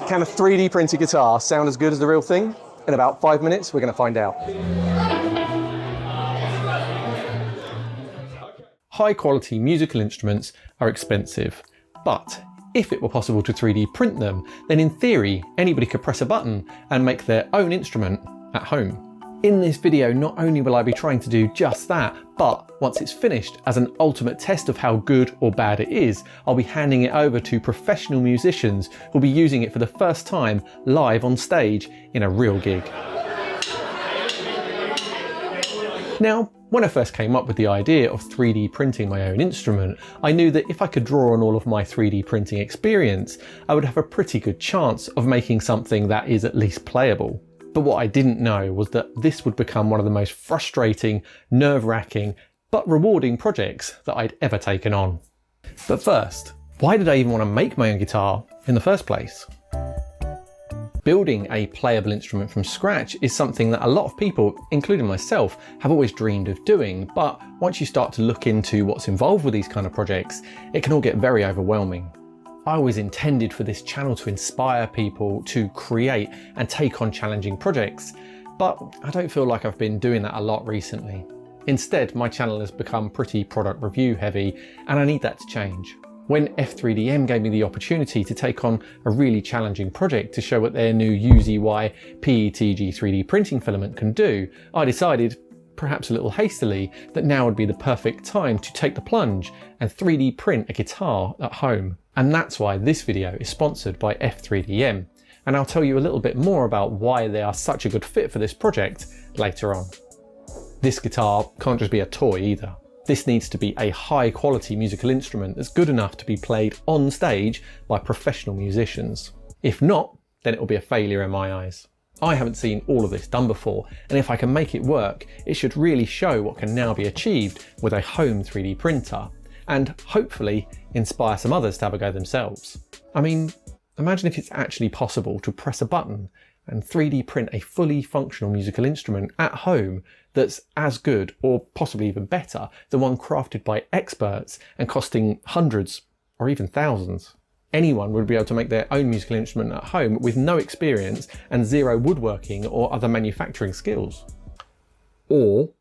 Can a 3D printed guitar sound as good as the real thing? In about 5 minutes, we're going to find out. High quality musical instruments are expensive, but if it were possible to 3D print them, then in theory, anybody could press a button and make their own instrument at home. In this video, not only will I be trying to do just that, but once it's finished, as an ultimate test of how good or bad it is, I'll be handing it over to professional musicians who'll be using it for the first time live on stage in a real gig. Now, when I first came up with the idea of 3D printing my own instrument, I knew that if I could draw on all of my 3D printing experience, I would have a pretty good chance of making something that is at least playable. But what I didn't know was that this would become one of the most frustrating, nerve-wracking, but rewarding projects that I'd ever taken on. But first, why did I even want to make my own guitar in the first place? Building a playable instrument from scratch is something that a lot of people, including myself, have always dreamed of doing, but once you start to look into what's involved with these kind of projects, it can all get very overwhelming. I always intended for this channel to inspire people to create and take on challenging projects, but I don't feel like I've been doing that a lot recently. Instead, my channel has become pretty product review heavy, and I need that to change. When F3DM gave me the opportunity to take on a really challenging project to show what their new UZY PETG 3D printing filament can do, I decided, perhaps a little hastily, that now would be the perfect time to take the plunge and 3D print a guitar at home. And that's why this video is sponsored by F3DM, and I'll tell you a little bit more about why they are such a good fit for this project later on. This guitar can't just be a toy either. This needs to be a high quality musical instrument that's good enough to be played on stage by professional musicians. If not, then it will be a failure in my eyes. I haven't seen all of this done before, and if I can make it work, it should really show what can now be achieved with a home 3D printer, and hopefully inspire some others to have a go themselves. I mean, imagine if it's actually possible to press a button and 3D print a fully functional musical instrument at home that's as good, or possibly even better, than one crafted by experts and costing hundreds or even thousands. Anyone would be able to make their own musical instrument at home with no experience and zero woodworking or other manufacturing skills. Or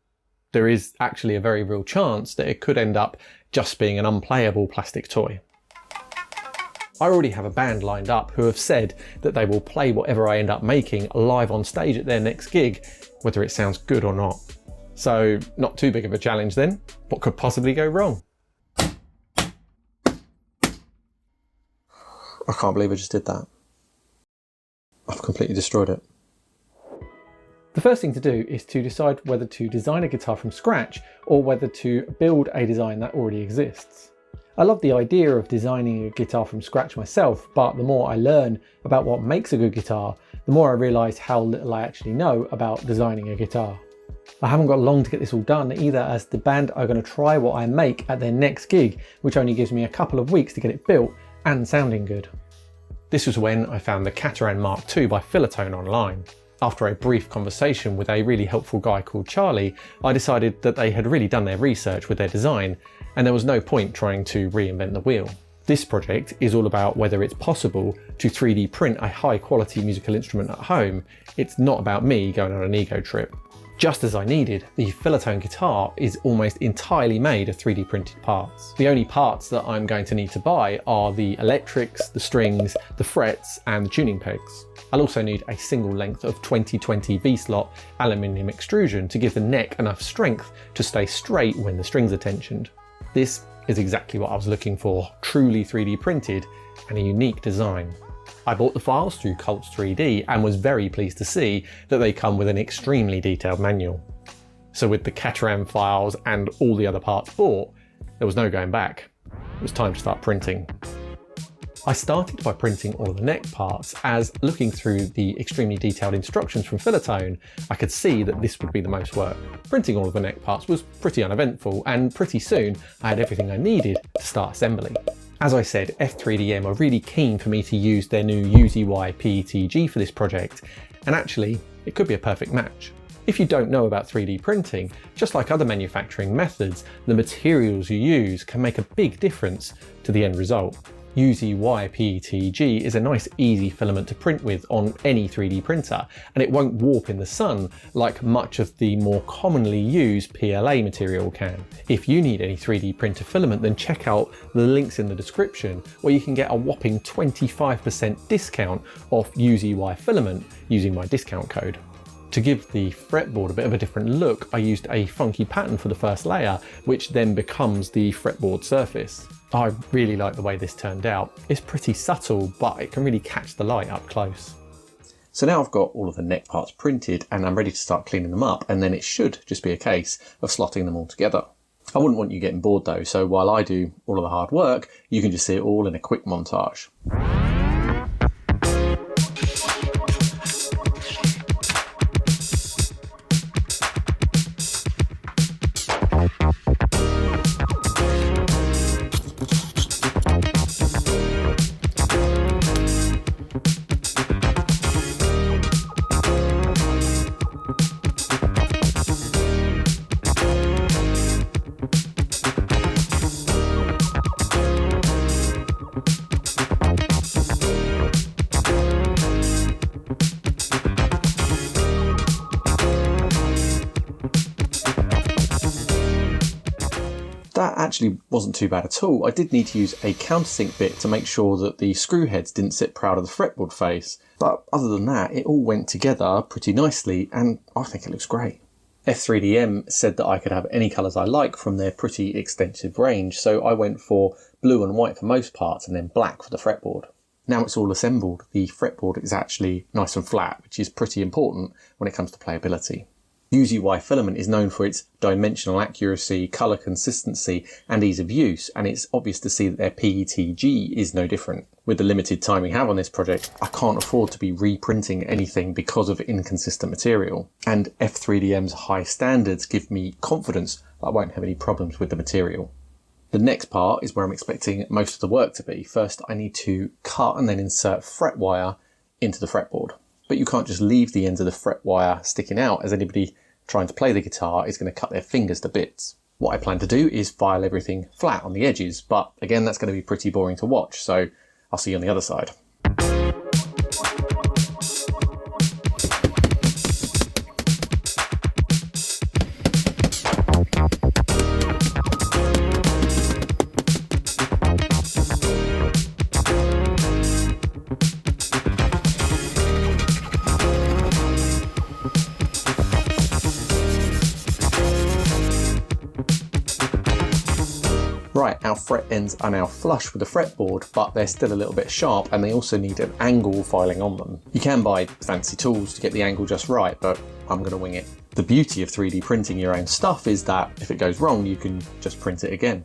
there is actually a very real chance that it could end up just being an unplayable plastic toy. I already have a band lined up who have said that they will play whatever I end up making live on stage at their next gig, whether it sounds good or not. So not too big of a challenge then. What could possibly go wrong? I can't believe I just did that. I've completely destroyed it. The first thing to do is to decide whether to design a guitar from scratch or whether to build a design that already exists. I love the idea of designing a guitar from scratch myself, but the more I learn about what makes a good guitar, the more I realise how little I actually know about designing a guitar. I haven't got long to get this all done either, as the band are going to try what I make at their next gig, which only gives me a couple of weeks to get it built and sounding good. This was when I found the Cataran Mark II by Filatone online. After a brief conversation with a really helpful guy called Charlie, I decided that they had really done their research with their design, and there was no point trying to reinvent the wheel. This project is all about whether it's possible to 3D print a high quality musical instrument at home. It's not about me going on an ego trip. Just as I needed, the Filatone guitar is almost entirely made of 3D printed parts. The only parts that I'm going to need to buy are the electrics, the strings, the frets and the tuning pegs. I'll also need a single length of 2020 V-slot aluminium extrusion to give the neck enough strength to stay straight when the strings are tensioned. This is exactly what I was looking for, truly 3D printed and a unique design. I bought the files through Cults 3D and was very pleased to see that they come with an extremely detailed manual. So with the Cataran files and all the other parts bought, there was no going back. It was time to start printing. I started by printing all of the neck parts, as looking through the extremely detailed instructions from Filatone, I could see that this would be the most work. Printing all of the neck parts was pretty uneventful, and pretty soon I had everything I needed to start assembly. As I said, F3DM are really keen for me to use their new UZY PETG for this project, and actually, it could be a perfect match. If you don't know about 3D printing, just like other manufacturing methods, the materials you use can make a big difference to the end result. UZY PETG is a nice easy filament to print with on any 3D printer, and it won't warp in the sun like much of the more commonly used PLA material can. If you need any 3D printer filament, then check out the links in the description where you can get a whopping 25% discount off UZY filament using my discount code. To give the fretboard a bit of a different look, I used a funky pattern for the first layer, which then becomes the fretboard surface. I really like the way this turned out. It's pretty subtle, but it can really catch the light up close. So now I've got all of the neck parts printed and I'm ready to start cleaning them up, and then it should just be a case of slotting them all together. I wouldn't want you getting bored though, so while I do all of the hard work, you can just see it all in a quick montage. That actually wasn't too bad at all. I did need to use a countersink bit to make sure that the screw heads didn't sit proud of the fretboard face, but other than that it all went together pretty nicely and I think it looks great. F3DM said that I could have any colours I like from their pretty extensive range, so I went for blue and white for most parts and then black for the fretboard. Now it's all assembled, the fretboard is actually nice and flat, which is pretty important when it comes to playability. UZY filament is known for its dimensional accuracy, colour consistency and ease of use, and it's obvious to see that their PETG is no different. With the limited time we have on this project, I can't afford to be reprinting anything because of inconsistent material, and F3DM's high standards give me confidence that I won't have any problems with the material. The next part is where I'm expecting most of the work to be. First I need to cut and then insert fret wire into the fretboard. But you can't just leave the ends of the fret wire sticking out, as anybody trying to play the guitar is going to cut their fingers to bits. What I plan to do is file everything flat on the edges, but again that's going to be pretty boring to watch, so I'll see you on the other side. Right, our fret ends are now flush with the fretboard, but they're still a little bit sharp and they also need an angle filing on them. You can buy fancy tools to get the angle just right, but I'm going to wing it. The beauty of 3D printing your own stuff is that if it goes wrong, you can just print it again.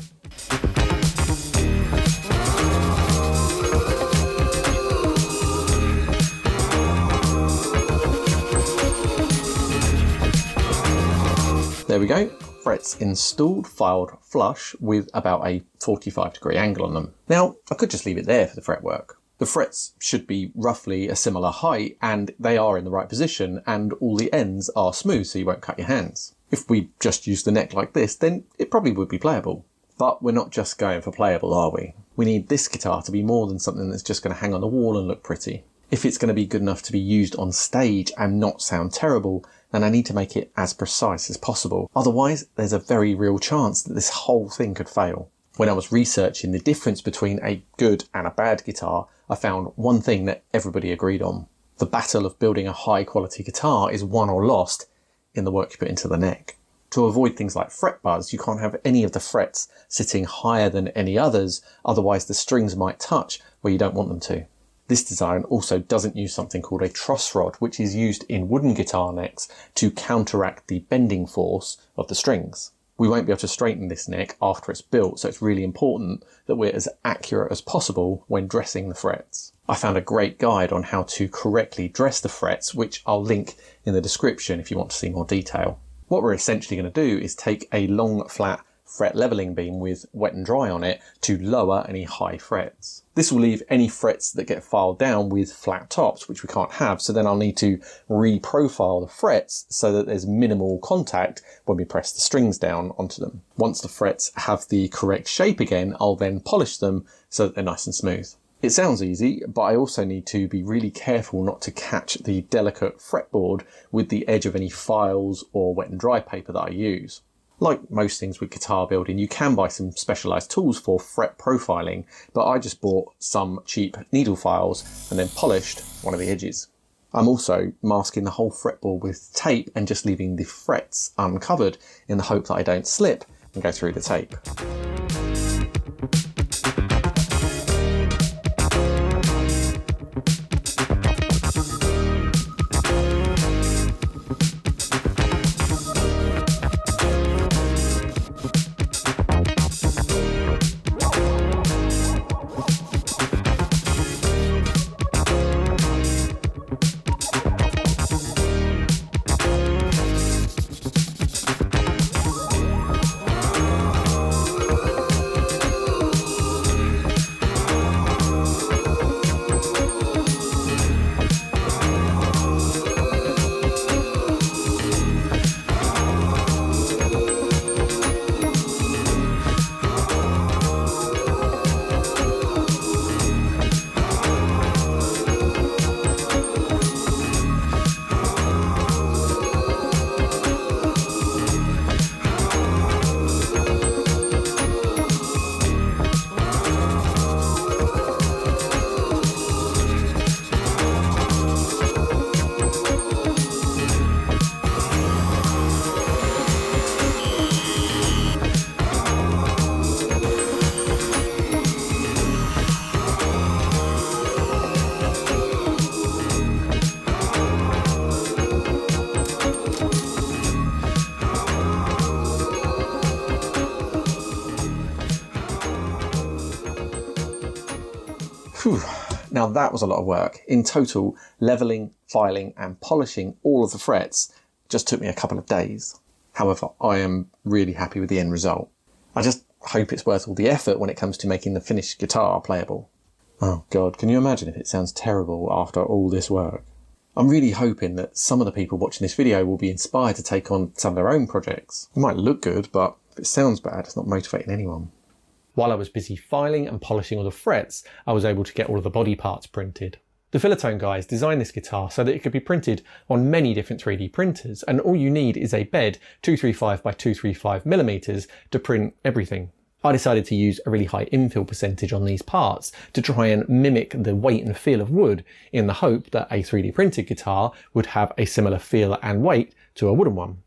There we go. Frets installed, filed flush with about a 45-degree angle on them. Now, I could just leave it there for the fretwork. The frets should be roughly a similar height and they are in the right position and all the ends are smooth so you won't cut your hands. If we just use the neck like this, then it probably would be playable. But we're not just going for playable, are we? We need this guitar to be more than something that's just going to hang on the wall and look pretty. If it's going to be good enough to be used on stage and not sound terrible, then I need to make it as precise as possible. Otherwise, there's a very real chance that this whole thing could fail. When I was researching the difference between a good and a bad guitar, I found one thing that everybody agreed on. The battle of building a high quality guitar is won or lost in the work you put into the neck. To avoid things like fret buzz, you can't have any of the frets sitting higher than any others, otherwise the strings might touch where you don't want them to. This design also doesn't use something called a truss rod, which is used in wooden guitar necks to counteract the bending force of the strings. We won't be able to straighten this neck after it's built, so it's really important that we're as accurate as possible when dressing the frets. I found a great guide on how to correctly dress the frets, which I'll link in the description if you want to see more detail. What we're essentially going to do is take a long, flat fret leveling beam with wet and dry on it to lower any high frets. This will leave any frets that get filed down with flat tops, which we can't have, so then I'll need to re-profile the frets so that there's minimal contact when we press the strings down onto them. Once the frets have the correct shape again, I'll then polish them so that they're nice and smooth. It sounds easy, but I also need to be really careful not to catch the delicate fretboard with the edge of any files or wet and dry paper that I use. Like most things with guitar building, you can buy some specialised tools for fret profiling, but I just bought some cheap needle files and then polished one of the edges. I'm also masking the whole fretboard with tape and just leaving the frets uncovered in the hope that I don't slip and go through the tape. Whew. Now that was a lot of work. In total, leveling, filing and polishing all of the frets just took me a couple of days. However, I am really happy with the end result. I just hope it's worth all the effort when it comes to making the finished guitar playable. Oh God, can you imagine if it sounds terrible after all this work? I'm really hoping that some of the people watching this video will be inspired to take on some of their own projects. It might look good, but if it sounds bad, it's not motivating anyone. While I was busy filing and polishing all the frets, I was able to get all of the body parts printed. The Filatone guys designed this guitar so that it could be printed on many different 3D printers, and all you need is a bed 235 by 235 millimeters to print everything. I decided to use a really high infill percentage on these parts to try and mimic the weight and feel of wood in the hope that a 3D printed guitar would have a similar feel and weight to a wooden one.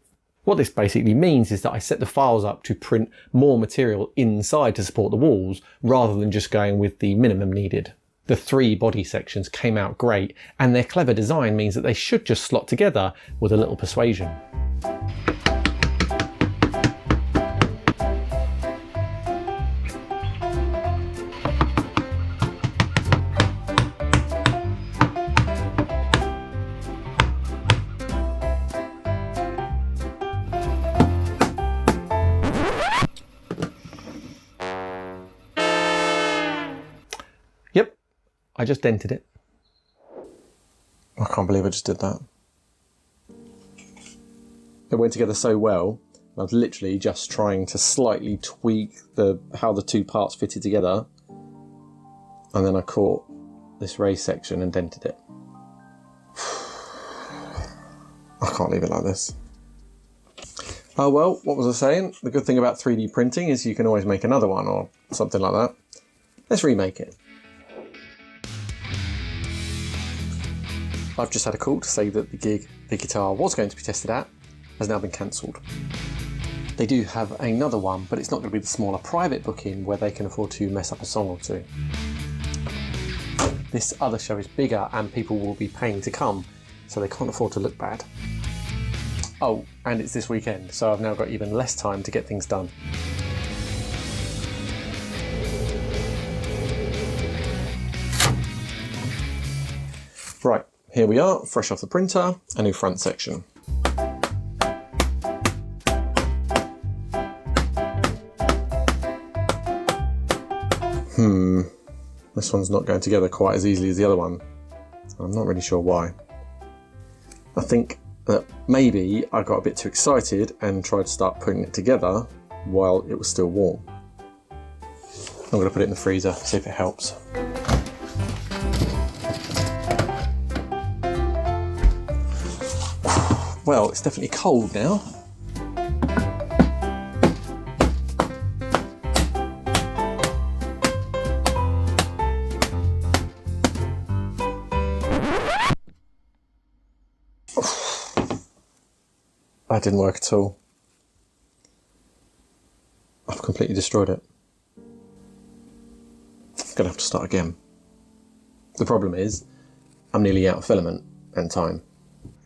What this basically means is that I set the files up to print more material inside to support the walls rather than just going with the minimum needed. The 3 body sections came out great, and their clever design means that they should just slot together with a little persuasion. Yep, I just dented it. I can't believe I just did that. It went together so well. I was literally just trying to slightly tweak how the two parts fitted together, and then I caught this raised section and dented it. I can't leave it like this. Oh well, what was I saying? The good thing about 3D printing is you can always make another one or something like that. Let's remake it. I've just had a call to say that the gig the guitar was going to be tested at has now been cancelled. They do have another one, but it's not going to be the smaller private booking where they can afford to mess up a song or two. This other show is bigger and people will be paying to come, so they can't afford to look bad. Oh, and it's this weekend, so I've now got even less time to get things done. Right, here we are, fresh off the printer, a new front section. this one's not going together quite as easily as the other one. I'm not really sure why. I think that maybe I got a bit too excited and tried to start putting it together while it was still warm. I'm going to put it in the freezer, see if it helps. Well, it's definitely cold now. That didn't work at all. I've completely destroyed it. I'm gonna have to start again. The problem is, I'm nearly out of filament and time.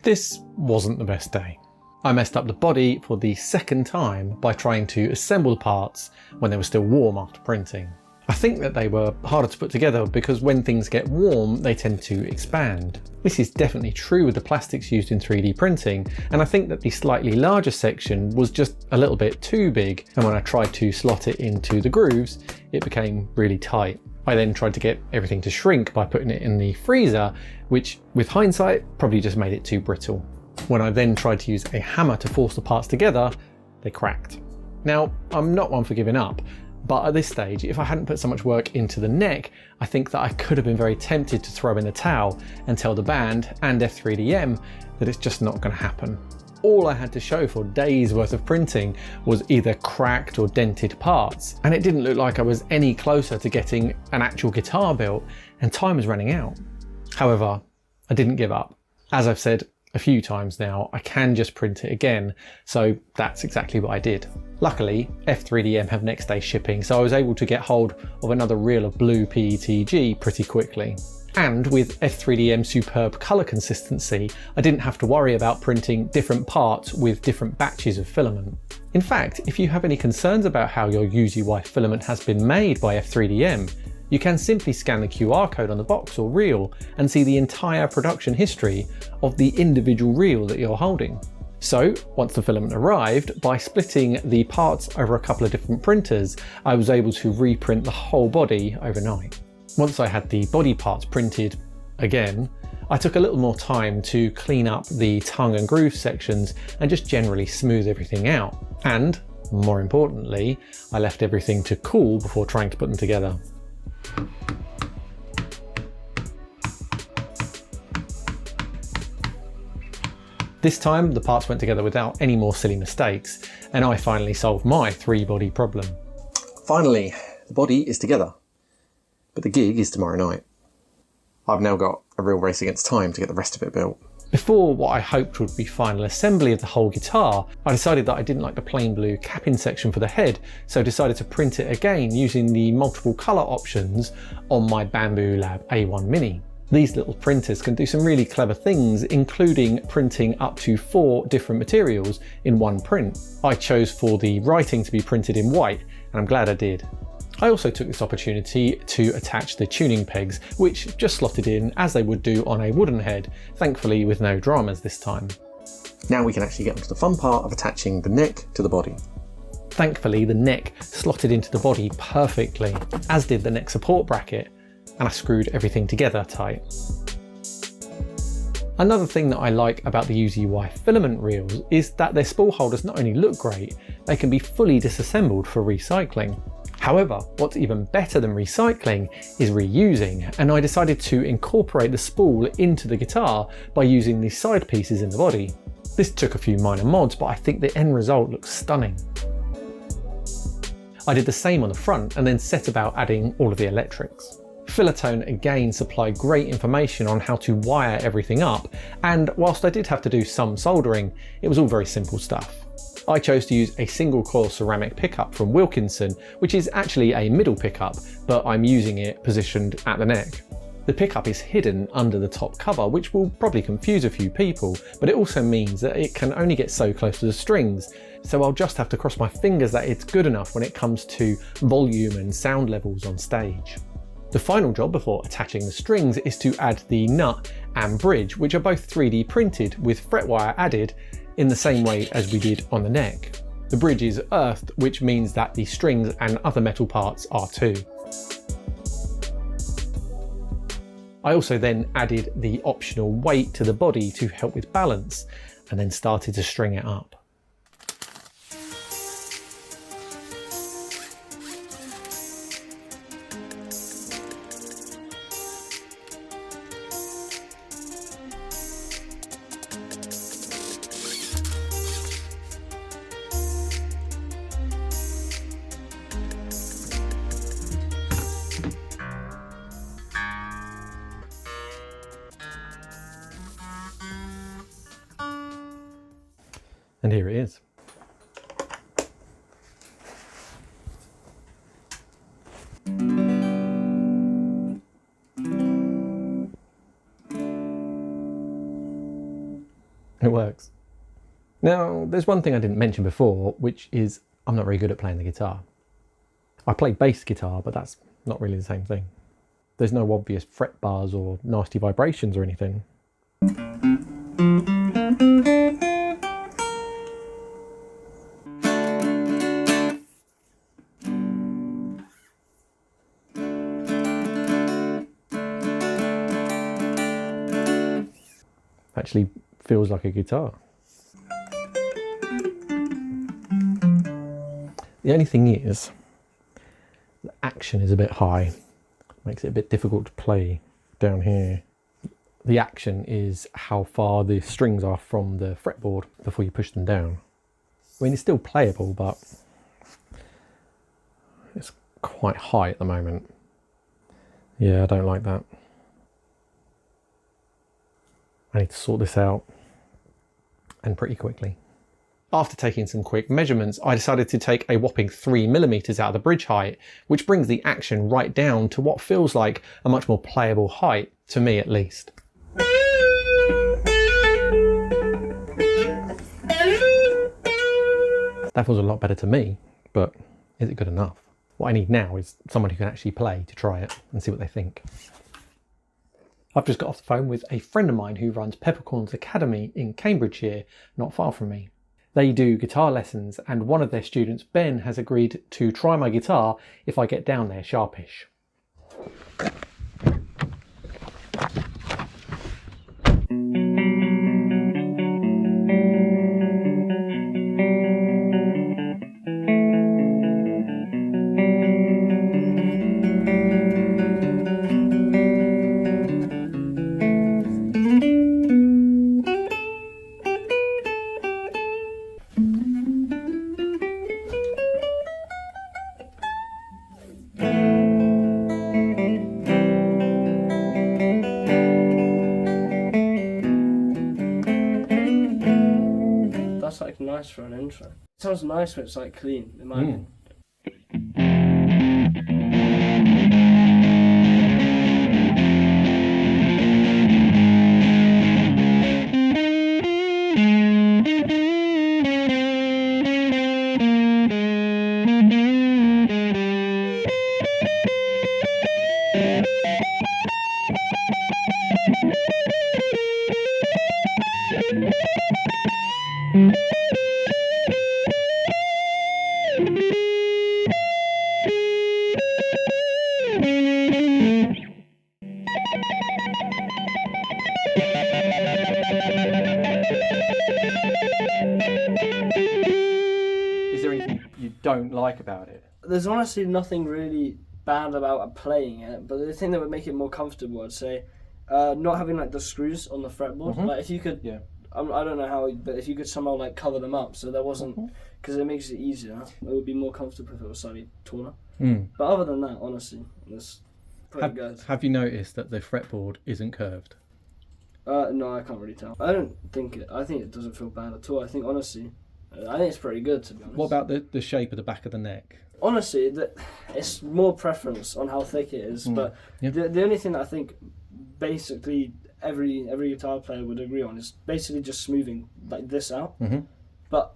This wasn't the best day. I messed up the body for the second time by trying to assemble the parts when they were still warm after printing. I think that they were harder to put together because when things get warm, they tend to expand. This is definitely true with the plastics used in 3D printing, and I think that the slightly larger section was just a little bit too big, and when I tried to slot it into the grooves, it became really tight. I then tried to get everything to shrink by putting it in the freezer, which with hindsight probably just made it too brittle. When I then tried to use a hammer to force the parts together, they cracked. Now, I'm not one for giving up, but at this stage, if I hadn't put so much work into the neck, I think that I could have been very tempted to throw in the towel and tell the band and F3DM that it's just not going to happen. All I had to show for days worth of printing was either cracked or dented parts, and it didn't look like I was any closer to getting an actual guitar built, and time was running out. However, I didn't give up. As I've said a few times now, I can just print it again, so that's exactly what I did. Luckily, F3DM have next day shipping, so I was able to get hold of another reel of blue PETG pretty quickly. And with F3DM's superb colour consistency, I didn't have to worry about printing different parts with different batches of filament. In fact, if you have any concerns about how your UZY filament has been made by F3DM, you can simply scan the QR code on the box or reel and see the entire production history of the individual reel that you're holding. So, once the filament arrived, by splitting the parts over a couple of different printers, I was able to reprint the whole body overnight. Once I had the body parts printed again, I took a little more time to clean up the tongue and groove sections and just generally smooth everything out. And, more importantly, I left everything to cool before trying to put them together. This time, the parts went together without any more silly mistakes, and I finally solved my 3-body problem. Finally, the body is together. But the gig is tomorrow night. I've now got a real race against time to get the rest of it built. Before what I hoped would be final assembly of the whole guitar, I decided that I didn't like the plain blue capping section for the head, so decided to print it again using the multiple colour options on my Bambu Lab A1 Mini. These little printers can do some really clever things, including printing up to 4 different materials in one print. I chose for the writing to be printed in white, and I'm glad I did. I also took this opportunity to attach the tuning pegs, which just slotted in as they would do on a wooden head, thankfully with no dramas this time. Now we can actually get onto the fun part of attaching the neck to the body. Thankfully the neck slotted into the body perfectly, as did the neck support bracket, and I screwed everything together tight. Another thing that I like about the UZY filament reels is that their spool holders not only look great, they can be fully disassembled for recycling. However, what's even better than recycling is reusing, and I decided to incorporate the spool into the guitar by using the side pieces in the body. This took a few minor mods, but I think the end result looks stunning. I did the same on the front and then set about adding all of the electrics. Filatone again supplied great information on how to wire everything up, and whilst I did have to do some soldering, it was all very simple stuff. I chose to use a single coil ceramic pickup from Wilkinson, which is actually a middle pickup, but I'm using it positioned at the neck. The pickup is hidden under the top cover, which will probably confuse a few people, but it also means that it can only get so close to the strings, so I'll just have to cross my fingers that it's good enough when it comes to volume and sound levels on stage. The final job before attaching the strings is to add the nut and bridge, which are both 3D printed with fret wire added in the same way as we did on the neck. The bridge is earthed, which means that the strings and other metal parts are too. I also then added the optional weight to the body to help with balance, and then started to string it up. And here it is. It works. Now, there's one thing I didn't mention before, which is I'm not very good at playing the guitar. I play bass guitar, but that's not really the same thing. There's no obvious fret bars or nasty vibrations or anything. Actually feels like a guitar. The only thing is, the action is a bit high. Makes it a bit difficult to play down here. The action is how far the strings are from the fretboard before you push them down. I mean, it's still playable, but it's quite high at the moment. Yeah, I don't like that. I need to sort this out, and pretty quickly. After taking some quick measurements, I decided to take a whopping 3mm out of the bridge height, which brings the action right down to what feels like a much more playable height, to me at least. That feels a lot better to me, but is it good enough? What I need now is someone who can actually play to try it and see what they think. I've just got off the phone with a friend of mine who runs Peppercorns Academy in Cambridgeshire, not far from me. They do guitar lessons, and one of their students, Ben, has agreed to try my guitar if I get down there sharpish. That's like nice for an intro. It sounds nice when it's like clean, in my opinion. Is there anything you don't like about it? There's honestly nothing really bad about playing it, but the thing that would make it more comfortable, I'd say, not having like the screws on the fretboard. Like if you could, I don't know how, but if you could somehow like cover them up so there wasn't, because it makes it easier. It would be more comfortable if it was slightly taller. But other than that, honestly, it's pretty good. Have you noticed that the fretboard isn't curved? No, I can't really tell. I think it doesn't feel bad at all. I think honestly, I think it's pretty good, to be honest. What about the shape of the back of the neck? Honestly, it's more preference on how thick it is. But the only thing that I think basically every guitar player would agree on is basically just smoothing like this out. But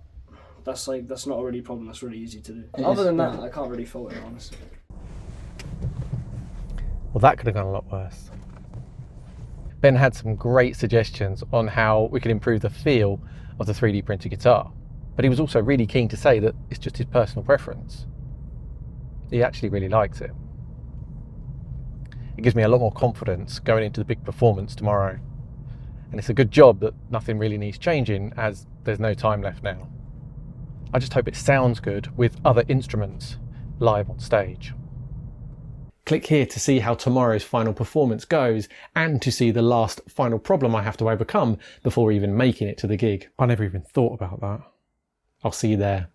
that's not really a problem. That's really easy to do. Other than that, I can't really fault it, honestly. Well, that could have gone a lot worse. Ben had some great suggestions on how we could improve the feel of the 3D printed guitar, but he was also really keen to say that it's just his personal preference. He actually really likes it. It gives me a lot more confidence going into the big performance tomorrow. And it's a good job that nothing really needs changing, as there's no time left now. I just hope it sounds good with other instruments live on stage. Click here to see how tomorrow's final performance goes, and to see the last final problem I have to overcome before even making it to the gig. I never even thought about that. I'll see you there.